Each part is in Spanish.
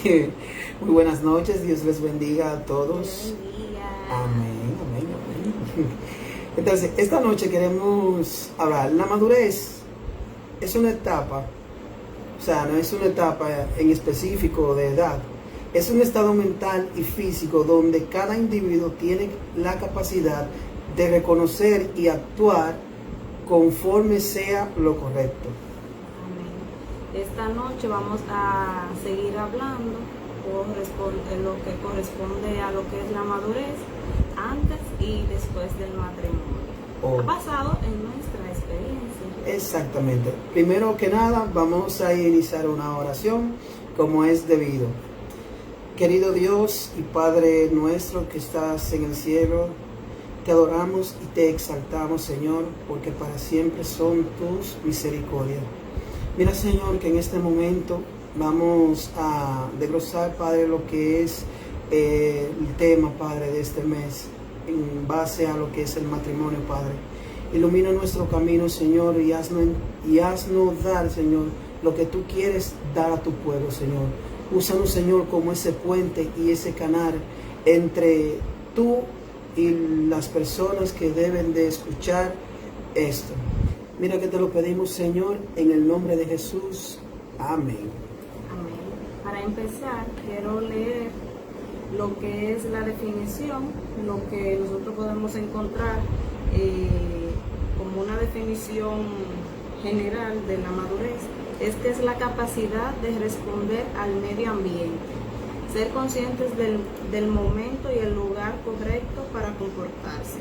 Muy buenas noches, Dios les bendiga a todos. Amén, amén, amén. Entonces, esta noche queremos hablar. La madurez es una etapa, o sea, no es una etapa en específico de edad. Es un estado mental y físico donde cada individuo tiene la capacidad de reconocer y actuar conforme sea lo correcto. Esta noche vamos a seguir hablando lo que corresponde a lo que es la madurez antes y después del matrimonio. Basado en nuestra experiencia. Exactamente. Primero que nada, vamos a iniciar una oración como es debido. Querido Dios y Padre nuestro que estás en el cielo, te adoramos y te exaltamos, Señor, porque para siempre son tus misericordias. Mira, Señor, que en este momento vamos a desglosar, Padre, lo que es el tema, Padre, de este mes, en base a lo que es el matrimonio, Padre. Ilumina nuestro camino, Señor, y haznos dar, Señor, lo que tú quieres dar a tu pueblo, Señor. Úsanos, Señor, como ese puente y ese canal entre tú y las personas que deben de escuchar esto. Mira que te lo pedimos, Señor, en el nombre de Jesús. Amén. Amén. Para empezar, quiero leer lo que es la definición, lo que nosotros podemos encontrar como una definición general de la madurez. Esta es la capacidad de responder al medio ambiente, ser conscientes del momento y el lugar correcto para comportarse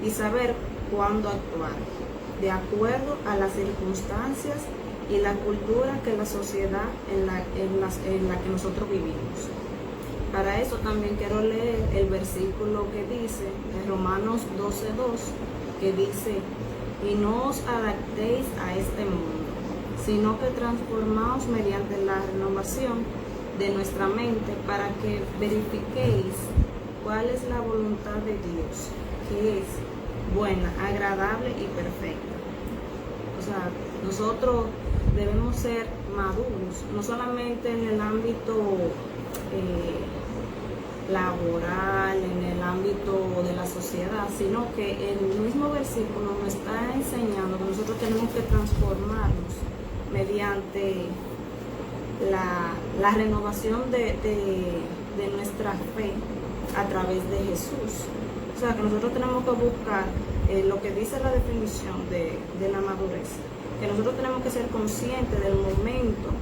y saber cuándo actuar, de acuerdo a las circunstancias y la cultura que la sociedad en la que nosotros vivimos. Para eso también quiero leer el versículo que dice en Romanos 12:2, que dice: y no os adaptéis a este mundo, sino que transformaos mediante la renovación de nuestra mente para que verifiquéis cuál es la voluntad de Dios, que es buena, agradable y perfecta. O sea, nosotros debemos ser maduros, no solamente en el ámbito laboral, en el ámbito de la sociedad, sino que el mismo versículo nos está enseñando que nosotros tenemos que transformarnos mediante la renovación de nuestra fe a través de Jesús. O sea, que nosotros tenemos que buscar lo que dice la definición de la madurez, que nosotros tenemos que ser conscientes del momento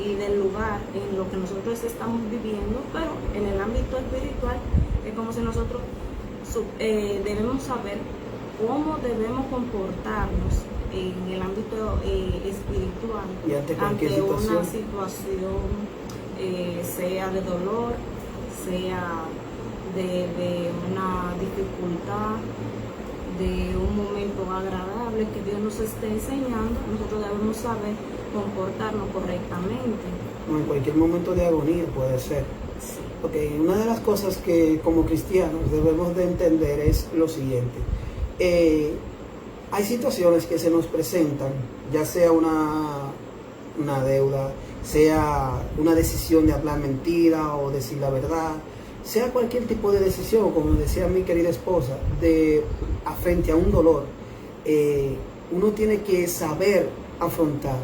y del lugar en lo que nosotros estamos viviendo, pero en el ámbito espiritual es como si nosotros debemos saber cómo debemos comportarnos en el ámbito espiritual y ante una situación, sea de dolor, sea de una dificultad, de un momento agradable que Dios nos esté enseñando. Nosotros debemos saber comportarnos correctamente. O en cualquier momento de agonía puede ser. Sí. Okay, una de las cosas que como cristianos debemos de entender es lo siguiente. Hay situaciones que se nos presentan, ya sea una deuda, sea una decisión de hablar mentira o decir la verdad, sea cualquier tipo de decisión, como decía mi querida esposa, frente a un dolor, uno tiene que saber afrontar.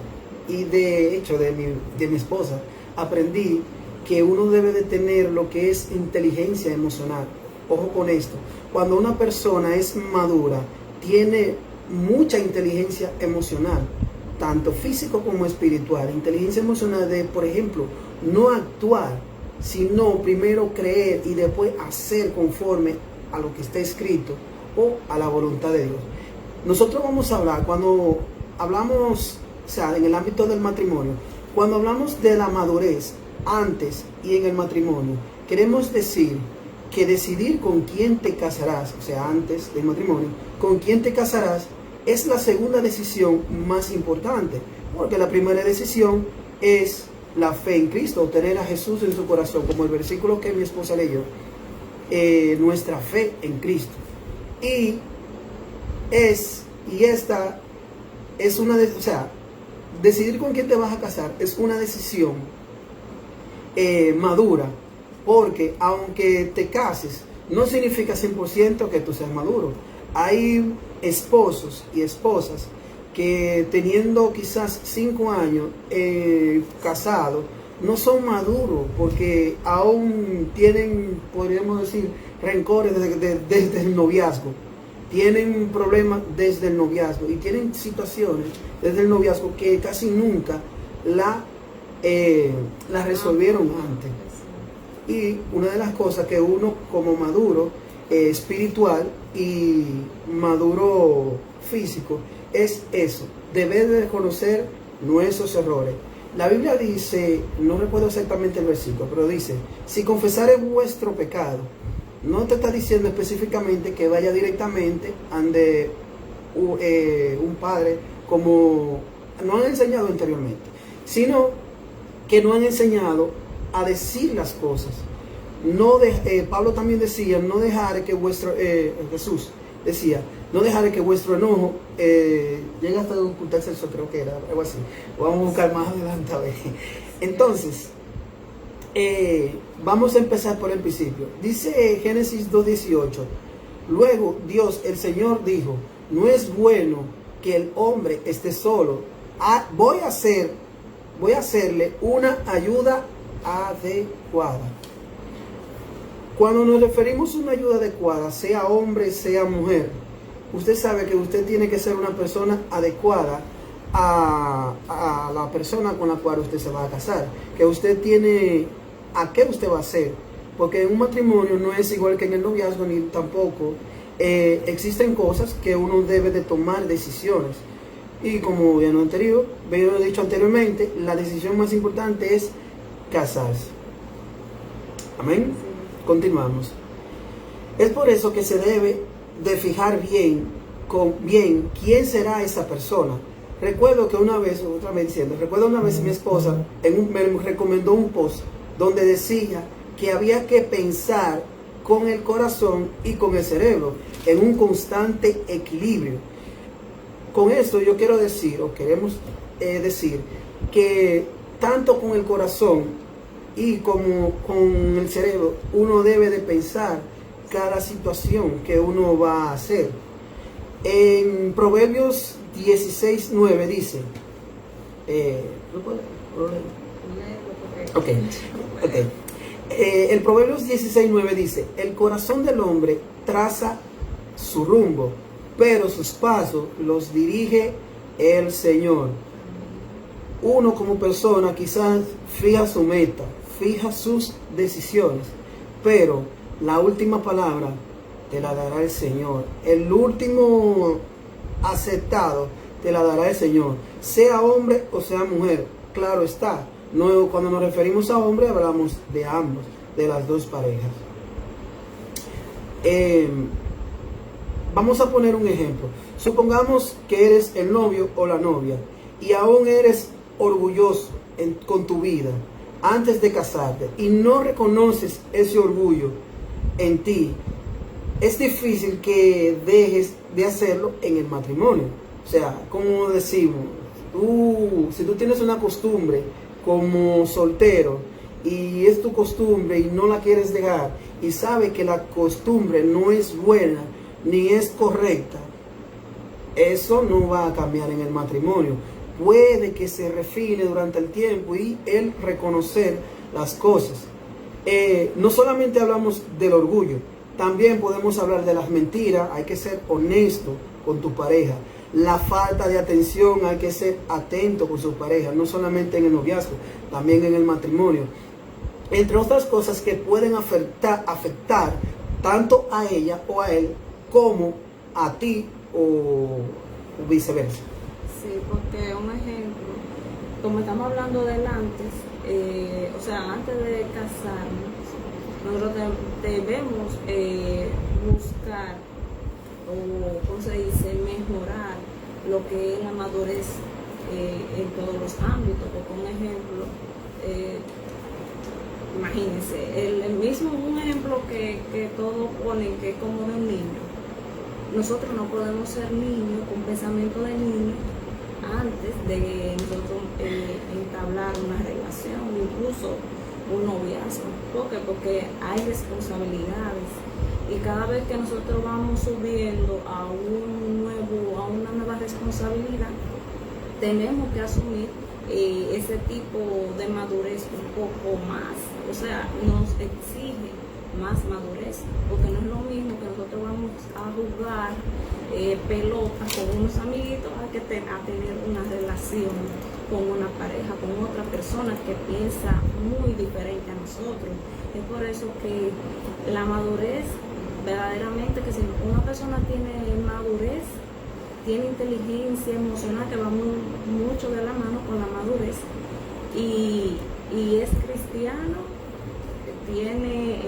Y de hecho, de mi esposa, aprendí que uno debe de tener lo que es inteligencia emocional. Ojo con esto, cuando una persona es madura, tiene mucha inteligencia emocional, tanto físico como espiritual. Inteligencia emocional de, por ejemplo, no actuar, sino primero creer y después hacer conforme a lo que está escrito o a la voluntad de Dios. Nosotros vamos a hablar, cuando hablamos, o sea, en el ámbito del matrimonio, cuando hablamos de la madurez antes y en el matrimonio, queremos decir que decidir con quién te casarás, o sea, antes del matrimonio, con quién te casarás, es la segunda decisión más importante, porque la primera decisión es la fe en Cristo, tener a Jesús en su corazón, como el versículo que mi esposa leyó, nuestra fe en Cristo. Y esta es una, o sea, decidir con quién te vas a casar es una decisión madura, porque aunque te cases, no significa 100% que tú seas maduro. Hay esposos y esposas que teniendo quizás 5 años casados, no son maduros porque aún tienen, podríamos decir, rencores desde el noviazgo. Tienen problemas desde el noviazgo y tienen situaciones desde el noviazgo que casi nunca la resolvieron antes. Y una de las cosas que uno como maduro espiritual y maduro físico es eso, debe de reconocer nuestros errores. La Biblia dice, no recuerdo exactamente el versículo, pero dice, si confesares vuestro pecado, no te está diciendo específicamente que vaya directamente ante un padre como nos han enseñado anteriormente, sino que nos han enseñado a decir las cosas. Pablo también decía, no dejar que vuestro, Jesús decía, no dejar que vuestro enojo llegue hasta ocultarse, eso creo que era algo así. Vamos a buscar más adelante a ver. Entonces, vamos a empezar por el principio. Dice Génesis 2:18, luego Dios, el Señor, dijo, no es bueno que el hombre esté solo. Voy a hacerle una ayuda adecuada. Cuando nos referimos a una ayuda adecuada, sea hombre, sea mujer, usted sabe que usted tiene que ser una persona adecuada a la persona con la cual usted se va a casar. Que usted tiene a qué usted va a hacer. Porque en un matrimonio no es igual que en el noviazgo, ni tampoco existen cosas que uno debe de tomar decisiones. Y como ya lo he dicho anteriormente, la decisión más importante es casarse. Amén. Continuamos. Es por eso que se debe de fijar bien quién será esa persona. Recuerdo una vez mi esposa me recomendó un post donde decía que había que pensar con el corazón y con el cerebro en un constante equilibrio. Con esto yo quiero decir, o queremos decir, que tanto con el corazón y como con el cerebro, uno debe de pensar cada situación que uno va a hacer. En Proverbios 16:9 dice, el Proverbios 16:9 dice, el corazón del hombre traza su rumbo, pero sus pasos los dirige el Señor. Uno como persona quizás fija su meta, fija sus decisiones, pero la última palabra te la dará el Señor. El último aceptado te la dará el Señor, sea hombre o sea mujer. Claro está, no, cuando nos referimos a hombre hablamos de ambos, de las dos parejas. Vamos a poner un ejemplo. Supongamos que eres el novio o la novia y aún eres orgulloso con tu vida antes de casarte y no reconoces ese orgullo en ti. Es difícil que dejes de hacerlo en el matrimonio. O sea, como decimos, si tú tienes una costumbre como soltero y es tu costumbre y no la quieres dejar y sabes que la costumbre no es buena ni es correcta, eso no va a cambiar en el matrimonio. Puede que se refine durante el tiempo y el reconocer las cosas. No solamente hablamos del orgullo, también podemos hablar de las mentiras. Hay que ser honesto con tu pareja. La falta de atención, hay que ser atento con su pareja, no solamente en el noviazgo, también en el matrimonio. Entre otras cosas que pueden afectar tanto a ella o a él como a ti o viceversa. Sí, porque un ejemplo, como estamos hablando del antes, o sea, antes de casarnos, nosotros debemos buscar, o ¿cómo se dice?, mejorar lo que es la madurez en todos los ámbitos. Porque un ejemplo, imagínense, un ejemplo que todos ponen, que es como de un niño. Nosotros no podemos ser niños con pensamiento de niño antes de nosotros entablar una relación. Incluso un noviazgo. ¿Por qué? Porque hay responsabilidades. Y cada vez que nosotros vamos subiendo a una nueva responsabilidad, tenemos que asumir ese tipo de madurez un poco más. O sea, nos exige más madurez, porque no es lo mismo que nosotros vamos a jugar pelota con unos amiguitos a tener una relación con una pareja, con otra persona que piensa muy diferente a nosotros. Es por eso que la madurez, verdaderamente, que si una persona tiene madurez, tiene inteligencia emocional, que va mucho de la mano con la madurez, y es cristiano, tiene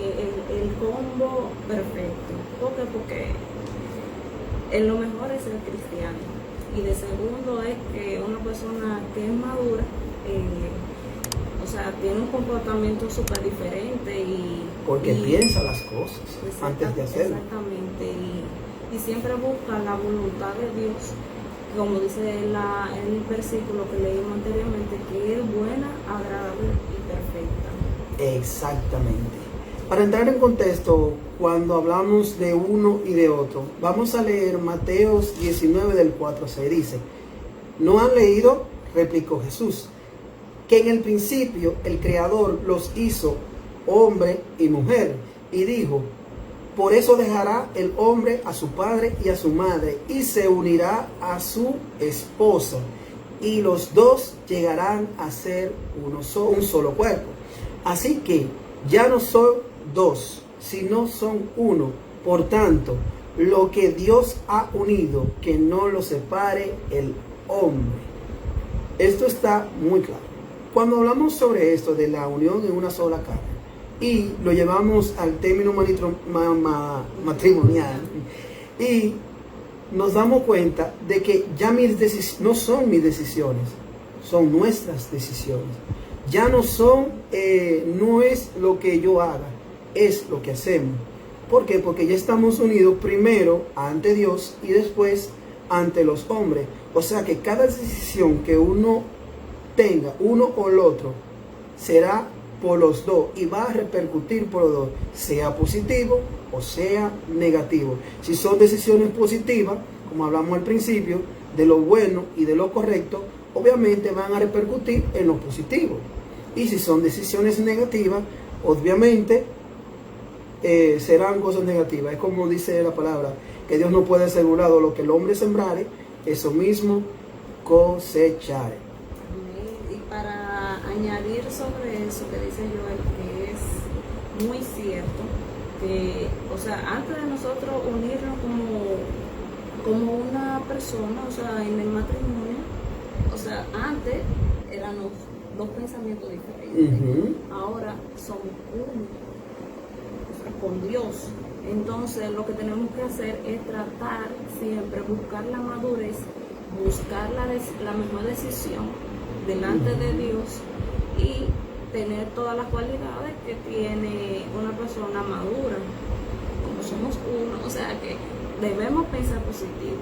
el combo perfecto. ¿Por qué? Porque lo mejor es ser cristiano. Y de segundo es que una persona que es madura, o sea, tiene un comportamiento súper diferente porque piensa las cosas antes de hacerlo. Exactamente, y siempre busca la voluntad de Dios, como dice el versículo que leímos anteriormente, que es buena, agradable y perfecta. Exactamente. Para entrar en contexto, cuando hablamos de uno y de otro, vamos a leer Mateos 19 del 4 al 6. Dice: ¿no han leído? Replicó Jesús, que en el principio el Creador los hizo hombre y mujer, y dijo: por eso dejará el hombre a su padre y a su madre, y se unirá a su esposa, y los dos llegarán a ser un solo cuerpo. Así que ya no son dos, sino son uno. Por tanto, lo que Dios ha unido, que no lo separe el hombre. Esto está muy claro. Cuando hablamos sobre esto de la unión en una sola carne y lo llevamos al término matrimonial, y nos damos cuenta de que ya no son mis decisiones, son nuestras decisiones. Ya no no es lo que yo haga, es lo que hacemos. ¿Por qué? Porque ya estamos unidos primero ante Dios y después ante los hombres. O sea que cada decisión que uno tenga, uno o el otro, será por los dos y va a repercutir por los dos, sea positivo o sea negativo. Si son decisiones positivas, como hablamos al principio, de lo bueno y de lo correcto, obviamente van a repercutir en lo positivo. Y si son decisiones negativas, obviamente serán cosas negativas. Es como dice la palabra, que Dios no puede asegurar lo que el hombre sembrare, eso mismo cosechare. Y para añadir sobre eso que dice Joel, que es muy cierto, que, o sea, antes de nosotros unirnos como una persona, o sea, en el matrimonio, o sea, antes eran dos pensamientos diferentes. Ahora somos uno, o sea, con Dios. Entonces lo que tenemos que hacer es tratar siempre, buscar la madurez, buscar la mejor decisión delante de Dios y tener todas las cualidades que tiene una persona madura. Como somos uno, o sea que debemos pensar positivo,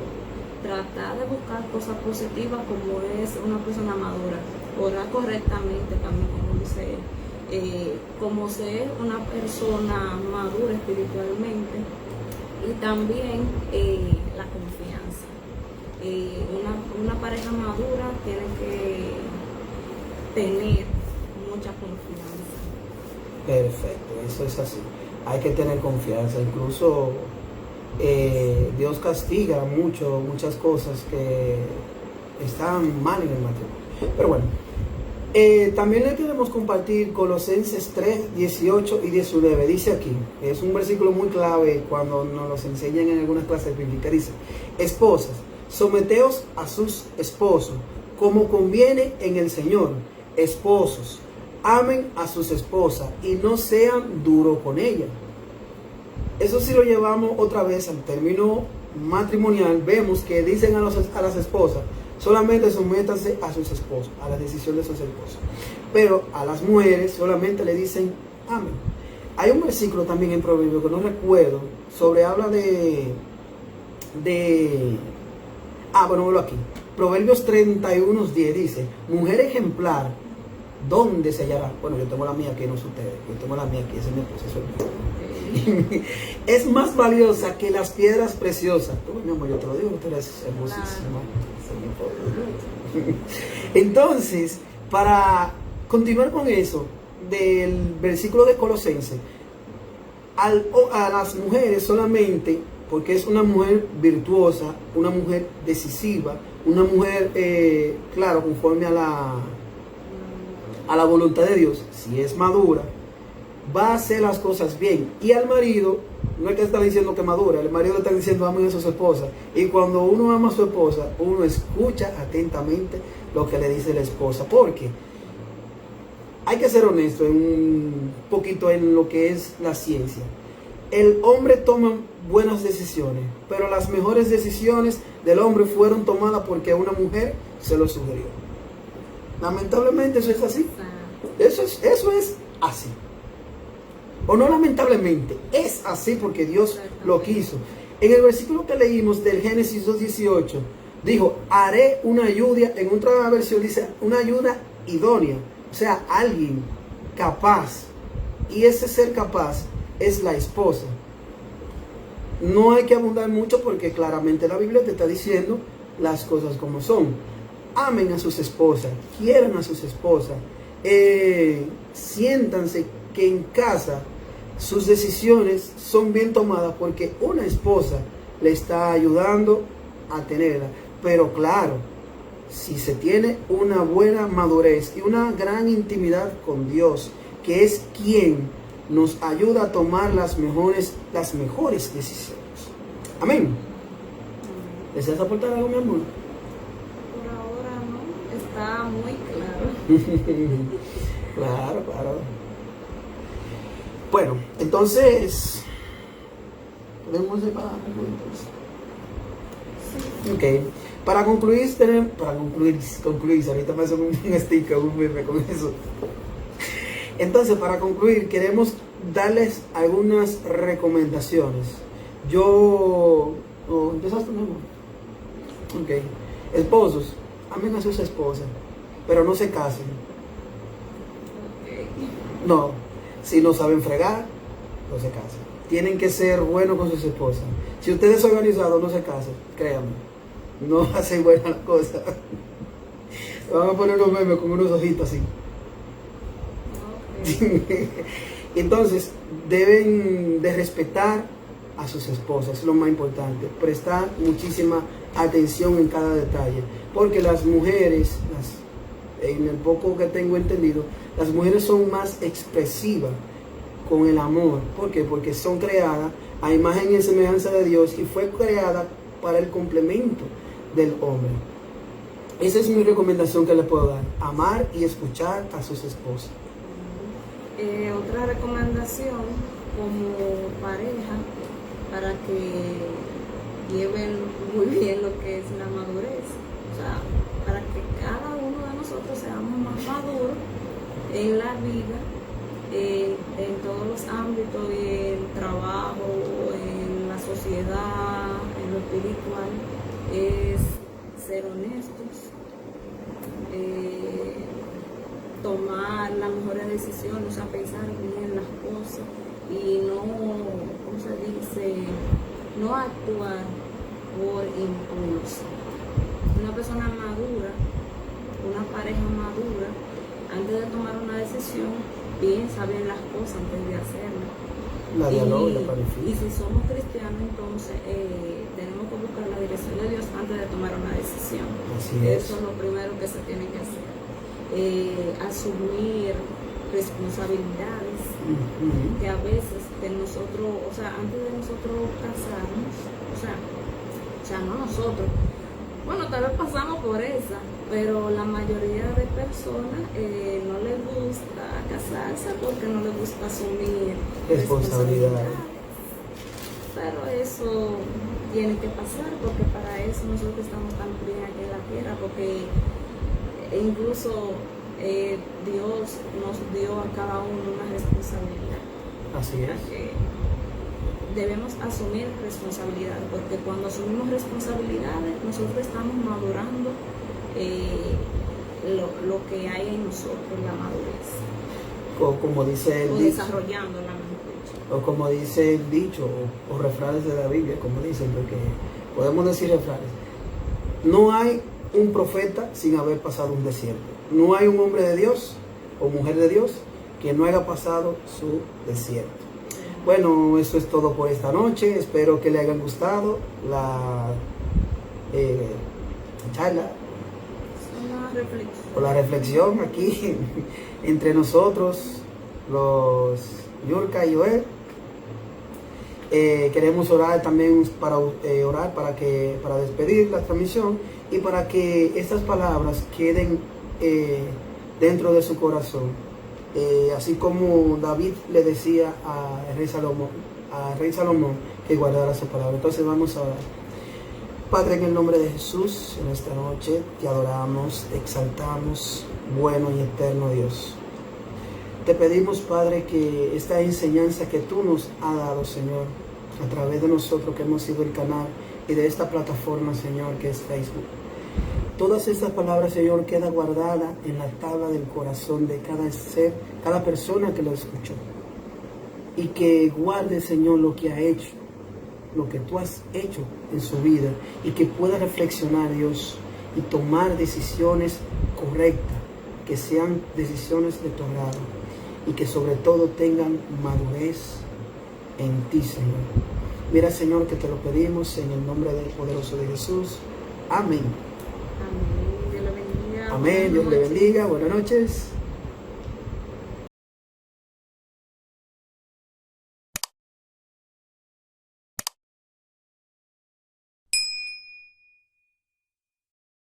tratar de buscar cosas positivas como es una persona madura, orar correctamente también, como dice, como ser una persona madura espiritualmente, y también la confianza. Una pareja madura tiene que tener mucha confianza. Perfecto, eso es así. Hay que tener confianza. Incluso Dios castiga muchas cosas que están mal en el matrimonio. Pero bueno, también le queremos compartir Colosenses 3, 18 y 19. Dice aquí, es un versículo muy clave cuando nos los enseñan en algunas clases bíblicas. Dice: esposas, someteos a sus esposos, como conviene en el Señor. Esposos, amen a sus esposas y no sean duros con ellas. Eso sí lo llevamos otra vez al término matrimonial. Vemos que dicen a las esposas: solamente sométanse a sus esposos, a la decisión de sus esposos. Pero a las mujeres solamente le dicen amén. Hay un versículo también en Proverbios que no recuerdo, habla bueno, aquí. Proverbios 31:10 dice: mujer ejemplar, ¿dónde se hallará? Bueno, yo tengo la mía aquí, no es ustedes. Yo tengo la mía aquí, esa es mi esposa, eso es mío. Es más valiosa que las piedras preciosas. Tú, mi amor, yo te lo digo, tú eres hermosísima. Entonces, para continuar con eso, del versículo de Colosenses, a las mujeres solamente, porque es una mujer virtuosa, una mujer decisiva, una mujer, claro, conforme a la voluntad de Dios, si es madura, va a hacer las cosas bien. Y al marido, no es que está diciendo que madura, el marido le está diciendo amen a su esposa. Y cuando uno ama a su esposa, uno escucha atentamente lo que le dice la esposa. Porque hay que ser honesto un poquito en lo que es la ciencia. El hombre toma buenas decisiones, pero las mejores decisiones del hombre fueron tomadas porque una mujer se lo sugirió. Lamentablemente eso es así. Eso es así. O no lamentablemente, es así porque Dios lo quiso. En el versículo que leímos del Génesis 2:18, dijo, haré una ayuda, en otra versión dice, una ayuda idónea. O sea, alguien capaz. Y ese ser capaz es la esposa. No hay que abundar mucho porque claramente la Biblia te está diciendo las cosas como son. Amen a sus esposas, quieran a sus esposas, siéntanse que en casa sus decisiones son bien tomadas porque una esposa le está ayudando a tenerla. Pero claro, si se tiene una buena madurez y una gran intimidad con Dios, que es quien nos ayuda a tomar las mejores decisiones. Amén. ¿Deseas aportar algo, mi amor? Por ahora no, está muy claro. Claro. Bueno, entonces, ¿podemos separar algo entonces? Ok. Para concluir, ahorita me hacen un sticker, un meme con eso. Entonces, para concluir, queremos darles algunas recomendaciones. ¿Empezaste, mi amor? Ok. Esposos, amen a sus esposas, pero no se casen. No, si no saben fregar, no se casen. Tienen que ser buenos con sus esposas. Si usted es organizado, no se casen, créanme. No hacen buena la cosa. Vamos a poner unos memes con unos ojitos así. Okay. Entonces, deben de respetar a sus esposas, es lo más importante. Prestar muchísima atención en cada detalle. Porque las mujeres, en el poco que tengo entendido, las mujeres son más expresivas con el amor. ¿Por qué? Porque son creadas a imagen y semejanza de Dios y fue creada para el complemento del hombre. Esa es mi recomendación que les puedo dar: amar y escuchar a sus esposas. Otra recomendación como pareja, para que lleven muy bien lo que es la madurez, o sea, para que cada uno de nosotros seamos más maduros en la vida, en todos los ámbitos, en el trabajo, en la sociedad, en lo espiritual, es ser honestos, tomar las mejores decisiones, o sea, pensar bien las cosas y no, ¿cómo se dice? No actuar por impulso. Una persona madura, una pareja madura, antes de tomar una decisión, piensa bien las cosas antes de hacerla. Y si somos cristianos, entonces tenemos que buscar la dirección de Dios antes de tomar una decisión. Eso es lo primero que se tiene que hacer. Asumir responsabilidades que a veces de nosotros, o sea, antes de nosotros casarnos, o sea, no nosotros, bueno, tal vez pasamos por esa, pero la mayoría de personas no les gusta casarse porque no les gusta asumir responsabilidades. Pero eso tiene que pasar, porque para eso nosotros estamos tan bien aquí en la tierra, porque incluso Dios nos dio a cada uno una responsabilidad. Así es. Debemos asumir responsabilidades, porque cuando asumimos responsabilidades nosotros estamos madurando lo que hay en nosotros, la madurez. O como dice el O dicho, desarrollándola, mejor dicho. o como dice el dicho, o refranes de la Biblia, como dicen, porque podemos decir refranes. No hay un profeta sin haber pasado un desierto. No hay un hombre de Dios o mujer de Dios que no haya pasado su desierto. Bueno, eso es todo por esta noche. Espero que le hayan gustado la charla Una reflexión. o la reflexión aquí entre nosotros, los Yurka y Joel. Queremos orar también para despedir la transmisión y para que estas palabras queden dentro de su corazón. Así como David le decía al rey Salomón que guardara su palabra. Entonces vamos a orar. Padre, en el nombre de Jesús, en esta noche te adoramos, te exaltamos, bueno y eterno Dios. Te pedimos, Padre, que esta enseñanza que tú nos has dado, Señor, a través de nosotros que hemos sido el canal y de esta plataforma, Señor, que es Facebook. Todas estas palabras, Señor, quedan guardadas en la tabla del corazón de cada ser, cada persona que lo escuchó. Y que guarde, Señor, lo que ha hecho, lo que tú has hecho en su vida. Y que pueda reflexionar, Dios, y tomar decisiones correctas, que sean decisiones de tu agrado. Y que sobre todo tengan madurez en ti, Señor. Mira, Señor, que te lo pedimos en el nombre del poderoso de Jesús. Amén. Amén. Dios le bendiga. Amén. Dios le bendiga. Buenas noches.